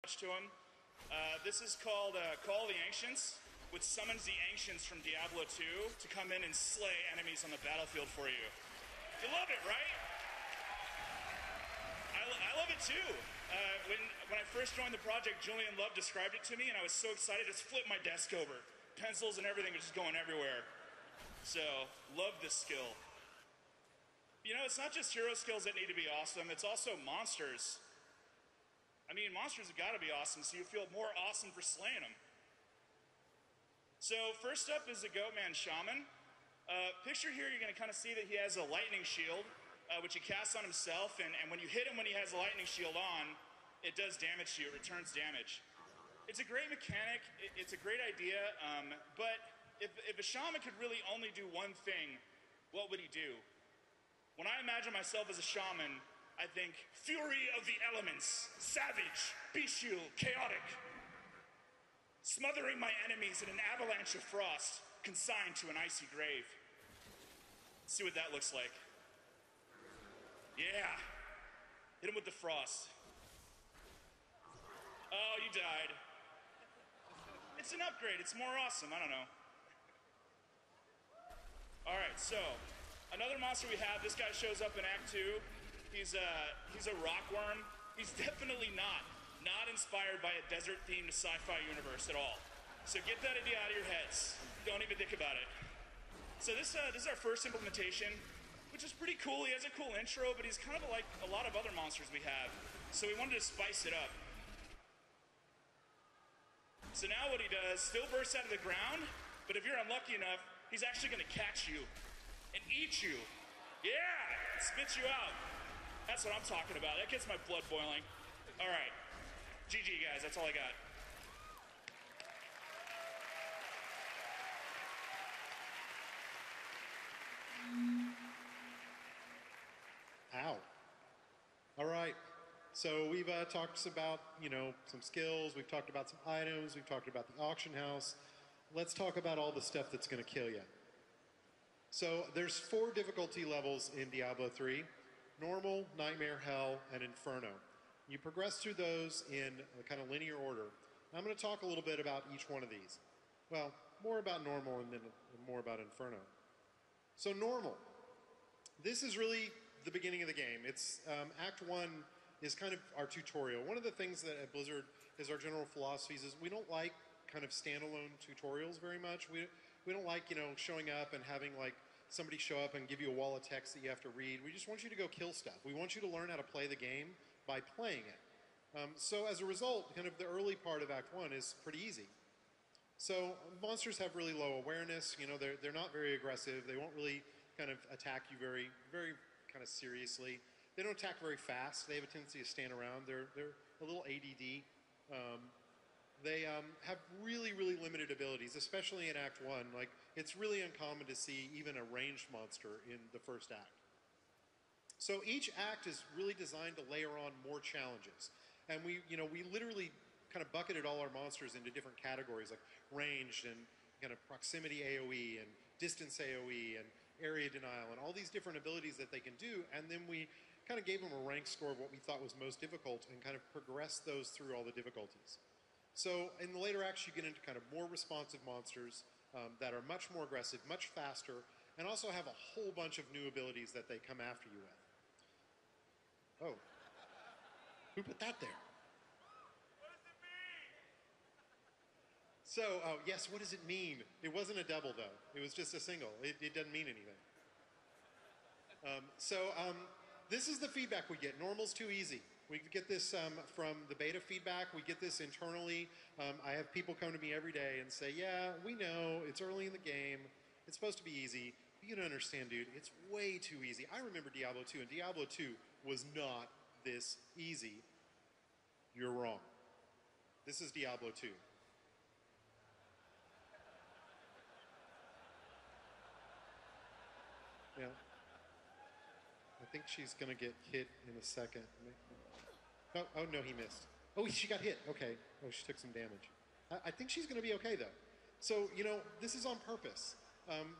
to him. This is called Call of the Ancients, which summons the Ancients from Diablo 2 to come in and slay enemies on the battlefield for you. You love it, right? I love it too. When I first joined the project, Julian Love described it to me, and I was so excited to flip my desk over. Pencils and everything are just going everywhere. So, love this skill. You know, it's not just hero skills that need to be awesome, it's also monsters. I mean, monsters have got to be awesome, so you feel more awesome for slaying them. So first up is the Goatman Shaman. Picture here, you're going to kind of see that he has a lightning shield, which he casts on himself, and when you hit him when he has a lightning shield on, it does damage to you, it returns damage. It's a great mechanic, it's a great idea, but if a shaman could really only do one thing, what would he do? When I imagine myself as a shaman, I think, fury of the elements, savage, bestial, chaotic, smothering my enemies in an avalanche of frost, consigned to an icy grave. Let's see what that looks like. Yeah, hit him with the frost. Oh, you died. It's an upgrade, it's more awesome, I don't know. Alright, so, another monster we have, this guy shows up in Act 2. He's a rockworm. He's definitely not inspired by a desert-themed sci-fi universe at all. So get that idea out of your heads. Don't even think about it. So this is our first implementation, which is pretty cool. He has a cool intro, but he's kind of like a lot of other monsters we have. So we wanted to spice it up. So now what he does, still bursts out of the ground, but if you're unlucky enough, he's actually going to catch you and eat you. Yeah, spit you out. That's what I'm talking about. That gets my blood boiling. All right. GG, guys. That's all I got. Ow. All right. So we've talked about, some skills. We've talked about some items. We've talked about the auction house. Let's talk about all the stuff that's going to kill you. So there's 4 difficulty levels in Diablo 3. Normal, Nightmare, Hell, and Inferno. You progress through those in a kind of linear order. I'm going to talk a little bit about each one of these. Well, more about Normal and then more about Inferno. So Normal. This is really the beginning of the game. It's Act 1 is kind of our tutorial. One of the things that at Blizzard is our general philosophies is we don't like kind of standalone tutorials very much. We don't like, showing up and having like somebody show up and give you a wall of text that you have to read. We just want you to go kill stuff. We want you to learn how to play the game by playing it. So as a result, kind of the early part of Act 1 is pretty easy. So monsters have really low awareness. They're not very aggressive. They won't really kind of attack you very, very kind of seriously. They don't attack very fast. They have a tendency to stand around. They're a little ADD. They have really, really limited abilities, especially in Act 1. Like, it's really uncommon to see even a ranged monster in the first act. So each act is really designed to layer on more challenges. And we literally kind of bucketed all our monsters into different categories, like ranged and kind of proximity AoE and distance AoE and area denial and all these different abilities that they can do. And then we kind of gave them a rank score of what we thought was most difficult and kind of progressed those through all the difficulties. So in the later acts, you get into kind of more responsive monsters that are much more aggressive, much faster, and also have a whole bunch of new abilities that they come after you with. Oh. Who put that there? What does it mean? So, yes, what does it mean? It wasn't a double, though. It was just a single. It doesn't mean anything. This is the feedback we get. Normal's too easy. We get this from the beta feedback. We get this internally. I have people come to me every day and say, yeah, we know, it's early in the game. It's supposed to be easy. But you don't understand, dude. It's way too easy. I remember Diablo 2, and Diablo 2 was not this easy. You're wrong. This is Diablo 2. Yeah. I think she's going to get hit in a second. Oh, no, he missed. Oh, she got hit. Okay. Oh, she took some damage. I think she's going to be okay, though. So, this is on purpose.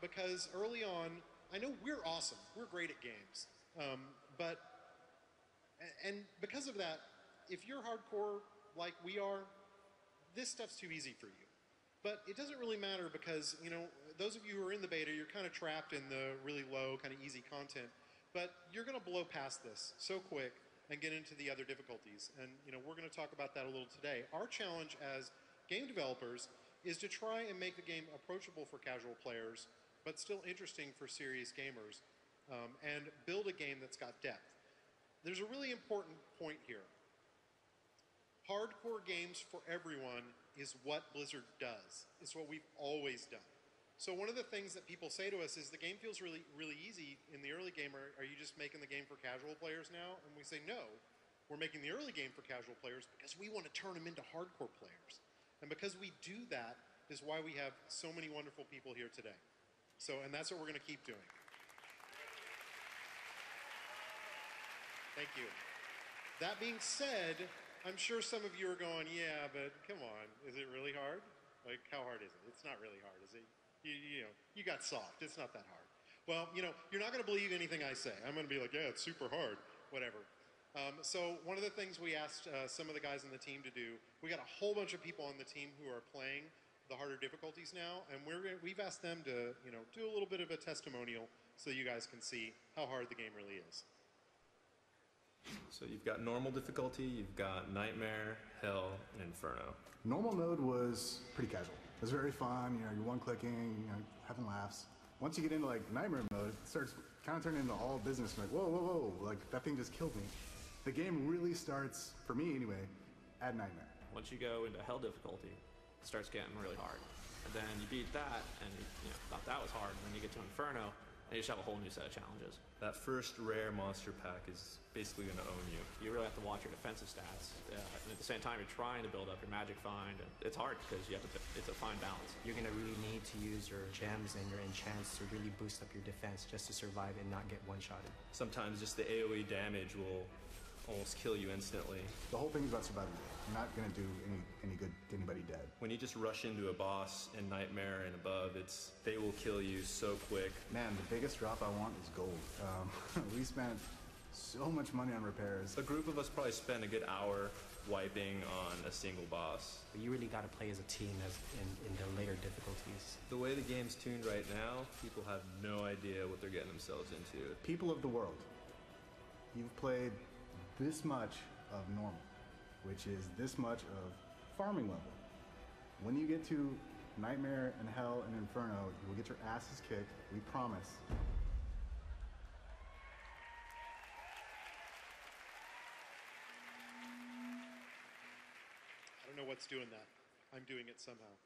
Because early on, I know we're awesome. We're great at games. And because of that, if you're hardcore like we are, this stuff's too easy for you. But it doesn't really matter because, you know, those of you who are in the beta, you're kind of trapped in the really low, kind of easy content. But you're going to blow past this so quick and get into the other difficulties. And, you know, we're going to talk about that a little today. Our challenge as game developers is to try and make the game approachable for casual players, but still interesting for serious gamers, and build a game that's got depth. There's a really important point here. Hardcore games for everyone is what Blizzard does. It's what we've always done. So one of the things that people say to us is the game feels really, really easy in the early game. Are you just making the game for casual players now? And we say, no, we're making the early game for casual players because we want to turn them into hardcore players. And because we do that is why we have so many wonderful people here today. So, and that's what we're going to keep doing. Thank you. That being said, I'm sure some of you are going, yeah, but come on, is it really hard? Like, how hard is it? It's not really hard, is it? You know, you got soft. It's not that hard. Well, you know, you're not going to believe anything I say. I'm going to be like, yeah, it's super hard, whatever. So one of the things we asked some of the guys on the team to do, we got a whole bunch of people on the team who are playing the harder difficulties now, and we've asked them to, you know, do a little bit of a testimonial so you guys can see how hard the game really is. So you've got normal difficulty, you've got Nightmare, Hell, and Inferno. Normal mode was pretty casual. It was very fun, you know, you're one-clicking, you know, having laughs. Once you get into like Nightmare mode, it starts kind of turning into all business. Like, whoa, whoa, whoa, like that thing just killed me. The game really starts, for me anyway, at Nightmare. Once you go into Hell difficulty, it starts getting really hard. And then you beat that, and you know, thought that was hard, and then you get to Inferno, and you just have a whole new set of challenges. That first rare monster pack is basically going to own you. You really have to watch your defensive stats, and at the same time you're trying to build up your magic find, and it's hard because you have to, it's a fine balance. You're going to really need to use your gems and your enchants to really boost up your defense just to survive and not get one-shotted. Sometimes just the AoE damage will almost kill you instantly. The whole thing is about surviving. You're not going to do any good to anybody dead. When you just rush into a boss in Nightmare and above, they will kill you so quick. Man, the biggest drop I want is gold. We spent so much money on repairs. A group of us probably spent a good hour wiping on a single boss. But you really got to play as a team in the later difficulties. The way the game's tuned right now, people have no idea what they're getting themselves into. People of the world, you've played this much of normal, which is this much of farming level. When you get to Nightmare and Hell and Inferno, you will get your asses kicked, we promise. I don't know what's doing that. I'm doing it somehow.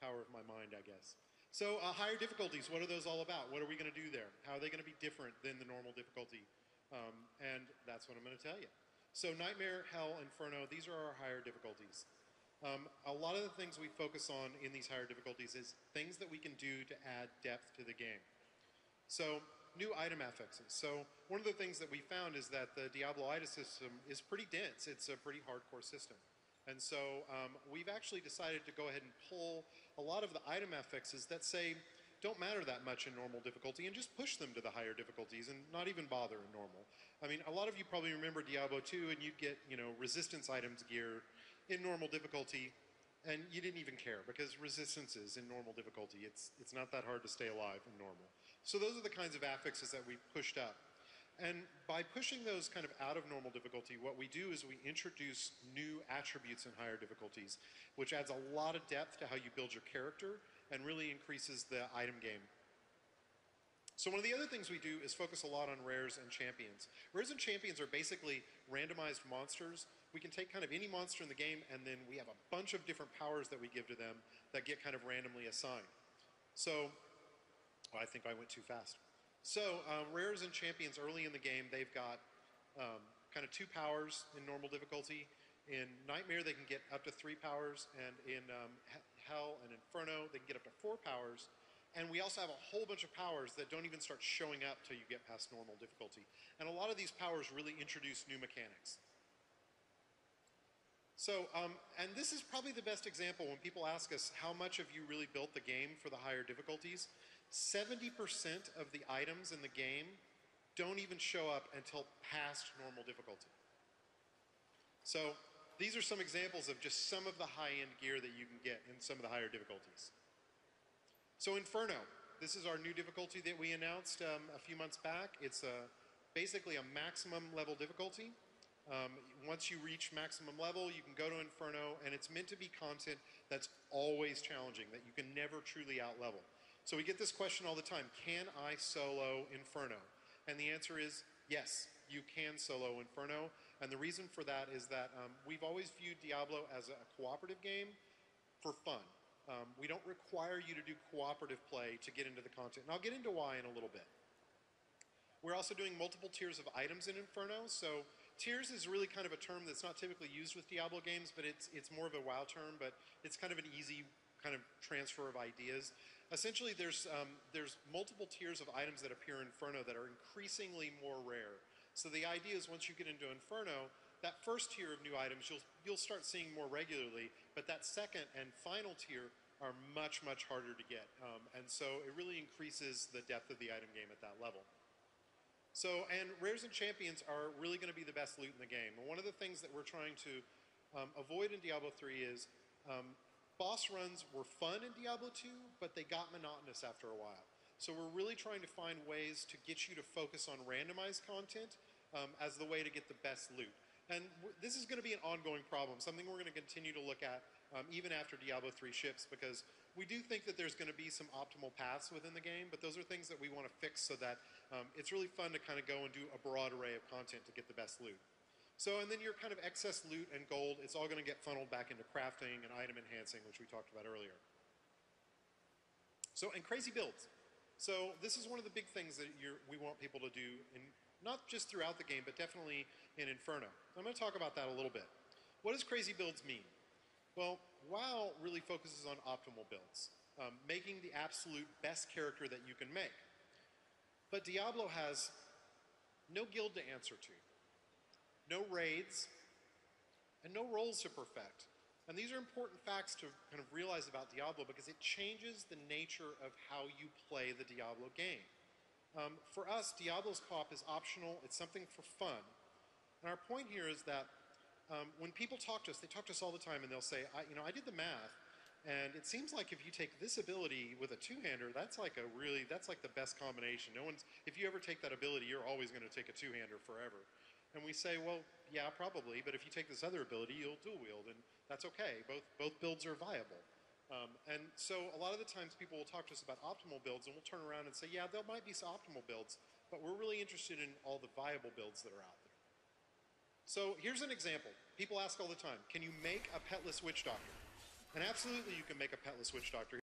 Power of my mind, I guess. So higher difficulties, what are those all about? What are we going to do there? How are they going to be different than the normal difficulty? And that's what I'm going to tell you. So Nightmare, Hell, Inferno, these are our higher difficulties. A lot of the things we focus on in these higher difficulties is things that we can do to add depth to the game. So new item affixes. So one of the things that we found is that the Diablo item system is pretty dense. It's a pretty hardcore system. And so we've actually decided to go ahead and pull a lot of the item affixes that say don't matter that much in normal difficulty and just push them to the higher difficulties and not even bother in normal. I mean, a lot of you probably remember Diablo 2 and you'd get, you know, resistance items gear in normal difficulty and you didn't even care because resistance is in normal difficulty. It's not that hard to stay alive in normal. So those are the kinds of affixes that we've pushed up. And by pushing those kind of out of normal difficulty, what we do is we introduce new attributes in higher difficulties, which adds a lot of depth to how you build your character and really increases the item game. So one of the other things we do is focus a lot on rares and champions. Rares and champions are basically randomized monsters. We can take kind of any monster in the game and then we have a bunch of different powers that we give to them that get kind of randomly assigned. So, oh, I think I went too fast. So rares and champions early in the game, they've got kind of 2 powers in normal difficulty. In Nightmare, they can get up to 3 powers, and in Hell and Inferno, they can get up to 4 powers. And we also have a whole bunch of powers that don't even start showing up till you get past normal difficulty. And a lot of these powers really introduce new mechanics. So, and this is probably the best example when people ask us how much have you really built the game for the higher difficulties. 70% of the items in the game don't even show up until past normal difficulty. So these are some examples of just some of the high-end gear that you can get in some of the higher difficulties. So Inferno, this is our new difficulty that we announced a few months back. It's basically a maximum level difficulty. Once you reach maximum level, you can go to Inferno, and it's meant to be content that's always challenging, that you can never truly out-level. So we get this question all the time, can I solo Inferno? And the answer is yes, you can solo Inferno. And the reason for that is that we've always viewed Diablo as a cooperative game for fun. We don't require you to do cooperative play to get into the content. And I'll get into why in a little bit. We're also doing multiple tiers of items in Inferno. So tiers is really kind of a term that's not typically used with Diablo games, but it's more of a WoW term, but it's kind of an easy kind of transfer of ideas. Essentially, there's multiple tiers of items that appear in Inferno that are increasingly more rare. So the idea is once you get into Inferno, that first tier of new items you'll start seeing more regularly, but that second and final tier are much, much harder to get. And so it really increases the depth of the item game at that level. So, and rares and champions are really going to be the best loot in the game. And one of the things that we're trying to avoid in Diablo 3 is boss runs were fun in Diablo 2, but they got monotonous after a while. So we're really trying to find ways to get you to focus on randomized content as the way to get the best loot. And this is going to be an ongoing problem, something we're going to continue to look at even after Diablo 3 ships, because we do think that there's going to be some optimal paths within the game, but those are things that we want to fix so that it's really fun to kind of go and do a broad array of content to get the best loot. So, and then your kind of excess loot and gold, it's all going to get funneled back into crafting and item enhancing, which we talked about earlier. So, and crazy builds. So this is one of the big things that we want people to do, not just throughout the game, but definitely in Inferno. I'm going to talk about that a little bit. What does crazy builds mean? Well, WoW really focuses on optimal builds, making the absolute best character that you can make. But Diablo has no guild to answer to, no raids, and no roles to perfect. And these are important facts to kind of realize about Diablo because it changes the nature of how you play the Diablo game. For us, Diablo's co-op is optional. It's something for fun. And our point here is that when people talk to us, they talk to us all the time and they'll say, I did the math, and it seems like if you take this ability with a two-hander, that's like the best combination. If you ever take that ability, you're always going to take a two-hander forever. And we say, well, yeah, probably, but if you take this other ability, you'll dual wield, and that's okay. Both builds are viable. And so a lot of the times people will talk to us about optimal builds, and we'll turn around and say, yeah, there might be some optimal builds, but we're really interested in all the viable builds that are out there. So here's an example. People ask all the time, can you make a petless witch doctor? And absolutely you can make a petless witch doctor.